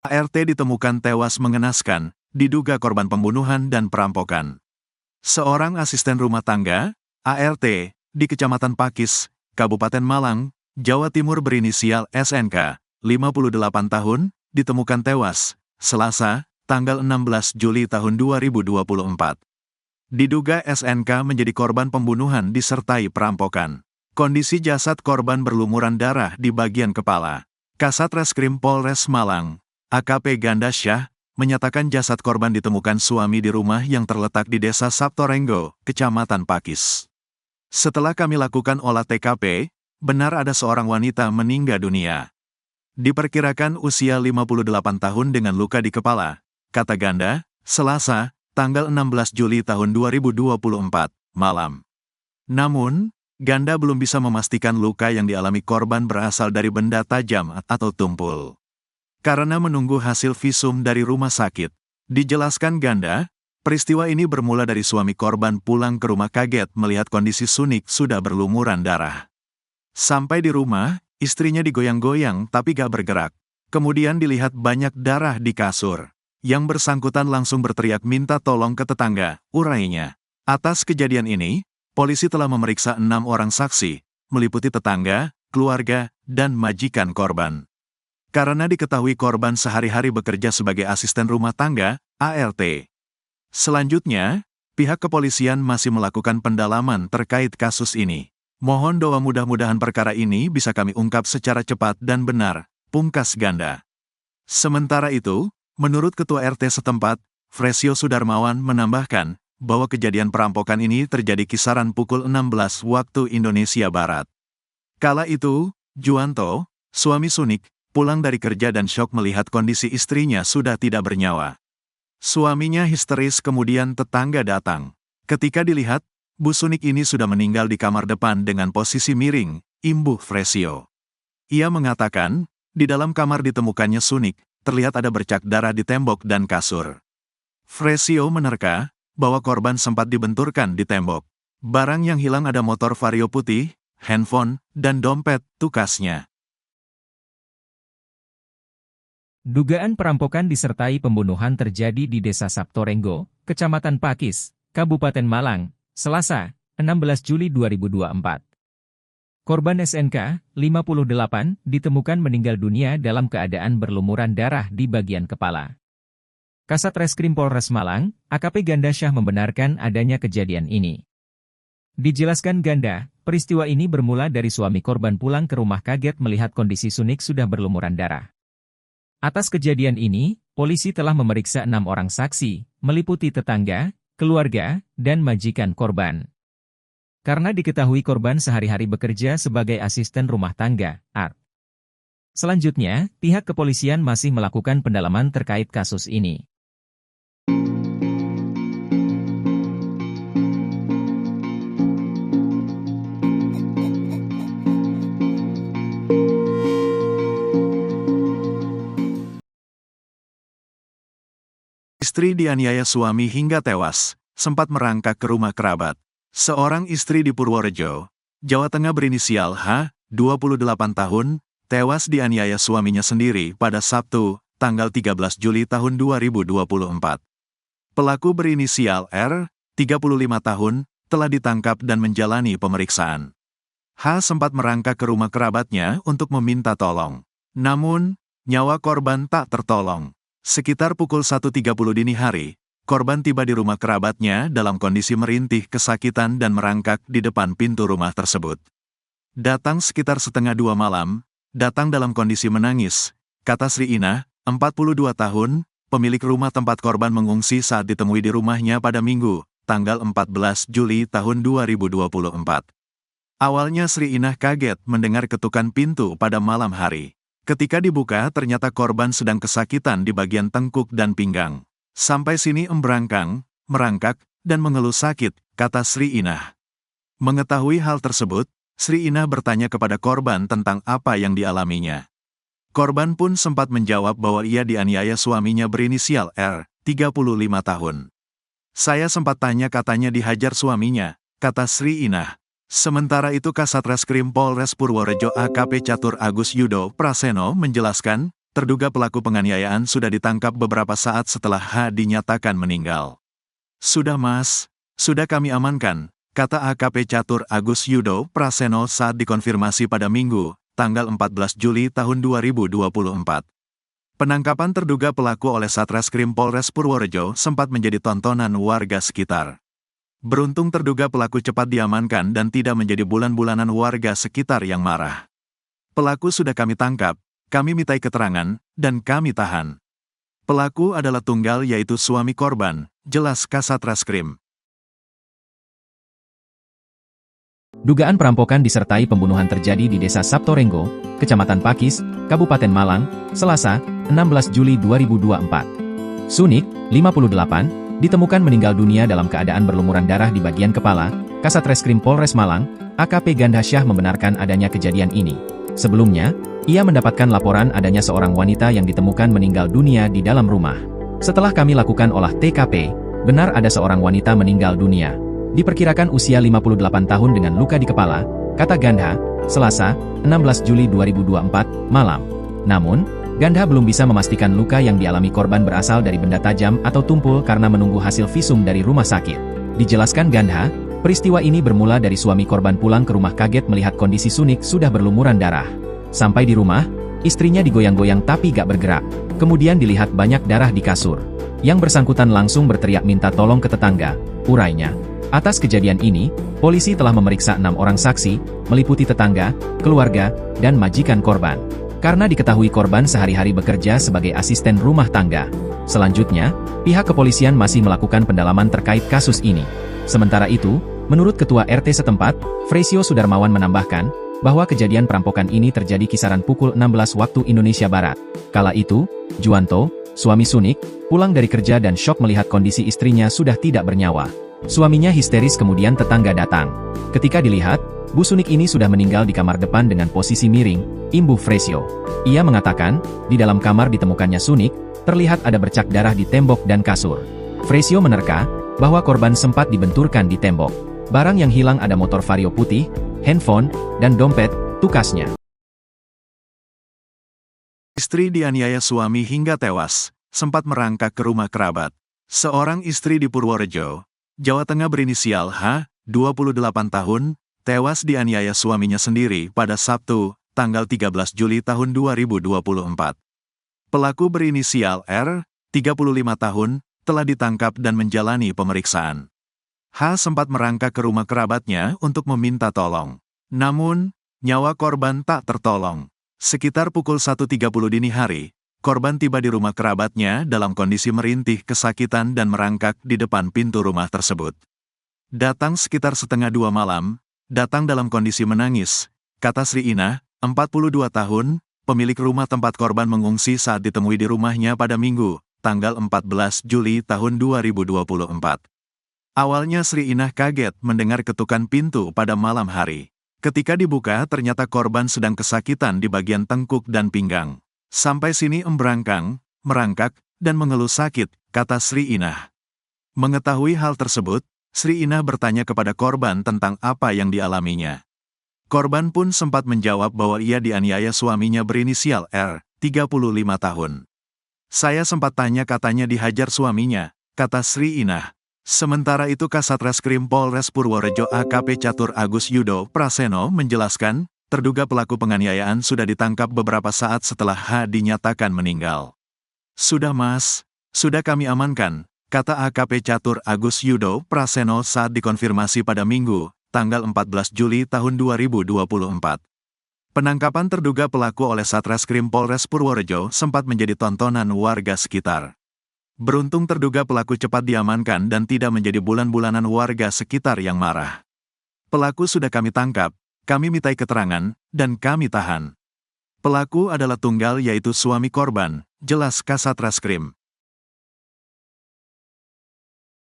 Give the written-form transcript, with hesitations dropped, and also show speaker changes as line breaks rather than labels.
ART ditemukan tewas mengenaskan, diduga korban pembunuhan dan perampokan. Seorang asisten rumah tangga, ART, di Kecamatan Pakis, Kabupaten Malang, Jawa Timur berinisial SNK, 58 tahun, ditemukan tewas, Selasa, tanggal 16 Juli tahun 2024. Diduga SNK menjadi korban pembunuhan disertai perampokan. Kondisi jasad korban berlumuran darah di bagian kepala. Kasat Reskrim Polres Malang, AKP Ganda Syah, menyatakan jasad korban ditemukan suami di rumah yang terletak di Desa Sabtorenggo, Kecamatan Pakis. Setelah kami lakukan olah TKP, benar ada seorang wanita meninggal dunia. Diperkirakan usia 58 tahun dengan luka di kepala, kata Ganda, Selasa, tanggal 16 Juli tahun 2024, malam. Namun, Ganda belum bisa memastikan luka yang dialami korban berasal dari benda tajam atau tumpul. Karena menunggu hasil visum dari rumah sakit, dijelaskan Ganda, peristiwa ini bermula dari suami korban pulang ke rumah kaget melihat kondisi Sunik sudah berlumuran darah. Sampai di rumah, istrinya digoyang-goyang tapi gak bergerak. Kemudian dilihat banyak darah di kasur. Yang bersangkutan langsung berteriak minta tolong ke tetangga, urainya. Atas kejadian ini, polisi telah memeriksa 6 orang saksi, meliputi tetangga, keluarga, dan majikan korban. Karena diketahui korban sehari-hari bekerja sebagai asisten rumah tangga, ART. Selanjutnya, pihak kepolisian masih melakukan pendalaman terkait kasus ini. Mohon doa mudah-mudahan perkara ini bisa kami ungkap secara cepat dan benar, pungkas Ganda. Sementara itu, menurut Ketua RT setempat, Fresio Sudarmawan menambahkan, bahwa kejadian perampokan ini terjadi kisaran pukul 16 waktu Indonesia Barat. Kala itu, Juanto, suami Sunik, pulang dari kerja dan syok melihat kondisi istrinya sudah tidak bernyawa. Suaminya histeris kemudian tetangga datang. Ketika dilihat, Bu Sunik ini sudah meninggal di kamar depan dengan posisi miring, imbuh Fresio. Ia mengatakan, di dalam kamar ditemukannya Sunik, terlihat ada bercak darah di tembok dan kasur. Fresio menerka, bahwa korban sempat dibenturkan di tembok. Barang yang hilang ada motor Vario putih, handphone, dan dompet, tukasnya.
Dugaan perampokan disertai pembunuhan terjadi di Desa Sabtorenggo, Kecamatan Pakis, Kabupaten Malang, Selasa, 16 Juli 2024. Korban SNK, 58, ditemukan meninggal dunia dalam keadaan berlumuran darah di bagian kepala. Kasat Reskrim Polres Malang, AKP Ganda Syah membenarkan adanya kejadian ini. Dijelaskan Ganda, peristiwa ini bermula dari suami korban pulang ke rumah kaget melihat kondisi Sunik sudah berlumuran darah. Atas kejadian ini, polisi telah memeriksa 6 orang saksi, meliputi tetangga, keluarga, dan majikan korban. Karena diketahui korban sehari-hari bekerja sebagai asisten rumah tangga, ART. Selanjutnya, pihak kepolisian masih melakukan pendalaman terkait kasus ini.
Istri dianiaya suami hingga tewas, sempat merangkak ke rumah kerabat. Seorang istri di Purworejo, Jawa Tengah berinisial H, 28 tahun, tewas dianiaya suaminya sendiri pada Sabtu, tanggal 13 Juli tahun 2024. Pelaku berinisial R, 35 tahun, telah ditangkap dan menjalani pemeriksaan. H sempat merangkak ke rumah kerabatnya untuk meminta tolong. Namun, nyawa korban tak tertolong. Sekitar pukul 1.30 dini hari, korban tiba di rumah kerabatnya dalam kondisi merintih kesakitan dan merangkak di depan pintu rumah tersebut. Datang sekitar 1:30 malam, datang dalam kondisi menangis, kata Sri Inah, 42 tahun, pemilik rumah tempat korban mengungsi saat ditemui di rumahnya pada Minggu, tanggal 14 Juli tahun 2024. Awalnya Sri Inah kaget mendengar ketukan pintu pada malam hari. Ketika dibuka ternyata korban sedang kesakitan di bagian tengkuk dan pinggang. Sampai sini embrangkang, merangkak, dan mengeluh sakit, kata Sri Inah. Mengetahui hal tersebut, Sri Inah bertanya kepada korban tentang apa yang dialaminya. Korban pun sempat menjawab bahwa ia dianiaya suaminya berinisial R, 35 tahun. Saya sempat tanya katanya dihajar suaminya, kata Sri Inah. Sementara itu Kasat Reskrim Polres Purworejo AKP Catur Agus Yudo Praseno menjelaskan, terduga pelaku penganiayaan sudah ditangkap beberapa saat setelah H dinyatakan meninggal. Sudah Mas, sudah kami amankan, kata AKP Catur Agus Yudo Praseno saat dikonfirmasi pada Minggu, tanggal 14 Juli tahun 2024. Penangkapan terduga pelaku oleh Satreskrim Polres Purworejo sempat menjadi tontonan warga sekitar. Beruntung terduga pelaku cepat diamankan dan tidak menjadi bulan-bulanan warga sekitar yang marah. Pelaku sudah kami tangkap, kami mintai keterangan, dan kami tahan. Pelaku adalah tunggal yaitu suami korban, jelas Kasat Reskrim.
Dugaan perampokan disertai pembunuhan terjadi di Desa Saptorenggo, Kecamatan Pakis, Kabupaten Malang, Selasa, 16 Juli 2024. Sunik, 58, ditemukan meninggal dunia dalam keadaan berlumuran darah di bagian kepala. Kasat Reskrim Polres Malang, AKP Ganda Syah membenarkan adanya kejadian ini. Sebelumnya, ia mendapatkan laporan adanya seorang wanita yang ditemukan meninggal dunia di dalam rumah. Setelah kami lakukan olah TKP, benar ada seorang wanita meninggal dunia. Diperkirakan usia 58 tahun dengan luka di kepala, kata Ganda, Selasa, 16 Juli 2024, malam. Namun, Ganda belum bisa memastikan luka yang dialami korban berasal dari benda tajam atau tumpul karena menunggu hasil visum dari rumah sakit. Dijelaskan Ganda, peristiwa ini bermula dari suami korban pulang ke rumah kaget melihat kondisi Sunik sudah berlumuran darah. Sampai di rumah, istrinya digoyang-goyang tapi gak bergerak. Kemudian dilihat banyak darah di kasur. Yang bersangkutan langsung berteriak minta tolong ke tetangga, urainya. Atas kejadian ini, polisi telah memeriksa 6 orang saksi, meliputi tetangga, keluarga, dan majikan korban. Karena diketahui korban sehari-hari bekerja sebagai asisten rumah tangga. Selanjutnya, pihak kepolisian masih melakukan pendalaman terkait kasus ini. Sementara itu, menurut Ketua RT setempat, Fresio Sudarmawan menambahkan, bahwa kejadian perampokan ini terjadi kisaran pukul 16 waktu Indonesia Barat. Kala itu, Juwanto, suami Sunik, pulang dari kerja dan syok melihat kondisi istrinya sudah tidak bernyawa. Suaminya histeris kemudian tetangga datang. Ketika dilihat, Bu Sunik ini sudah meninggal di kamar depan dengan posisi miring, imbuh Fresio. Ia mengatakan, di dalam kamar ditemukannya Sunik, terlihat ada bercak darah di tembok dan kasur. Fresio menerka, bahwa korban sempat dibenturkan di tembok. Barang yang hilang ada motor Vario putih, handphone, dan dompet, tukasnya.
Istri dianiaya suami hingga tewas, sempat merangkak ke rumah kerabat. Seorang istri di Purworejo, Jawa Tengah berinisial H, 28 tahun, tewas dianiaya suaminya sendiri pada Sabtu, tanggal 13 Juli tahun 2024. Pelaku berinisial R, 35 tahun, telah ditangkap dan menjalani pemeriksaan. H sempat merangkak ke rumah kerabatnya untuk meminta tolong. Namun, nyawa korban tak tertolong. Sekitar pukul 1.30 dini hari, korban tiba di rumah kerabatnya dalam kondisi merintih kesakitan dan merangkak di depan pintu rumah tersebut. Datang sekitar 1:30 malam, datang dalam kondisi menangis, kata Sri Inah, 42 tahun, pemilik rumah tempat korban mengungsi saat ditemui di rumahnya pada Minggu, tanggal 14 Juli tahun 2024. Awalnya Sri Inah kaget mendengar ketukan pintu pada malam hari. Ketika dibuka ternyata korban sedang kesakitan di bagian tengkuk dan pinggang. Sampai sini emberangkang, merangkak, dan mengeluh sakit, kata Sri Inah. Mengetahui hal tersebut, Sri Inah bertanya kepada korban tentang apa yang dialaminya. Korban pun sempat menjawab bahwa ia dianiaya suaminya berinisial R, 35 tahun. Saya sempat tanya katanya dihajar suaminya, kata Sri Inah. Sementara itu Kasat Reskrim Polres Purworejo AKP Catur Agus Yudo Praseno menjelaskan, terduga pelaku penganiayaan sudah ditangkap beberapa saat setelah H dinyatakan meninggal. Sudah Mas, sudah kami amankan, kata AKP Catur Agus Yudo Praseno saat dikonfirmasi pada Minggu, tanggal 14 Juli tahun 2024. Penangkapan terduga pelaku oleh Satreskrim Polres Purworejo sempat menjadi tontonan warga sekitar. Beruntung terduga pelaku cepat diamankan dan tidak menjadi bulan-bulanan warga sekitar yang marah. Pelaku sudah kami tangkap, kami mintai keterangan, dan kami tahan. Pelaku adalah tunggal yaitu suami korban, jelas Kasat Reskrim.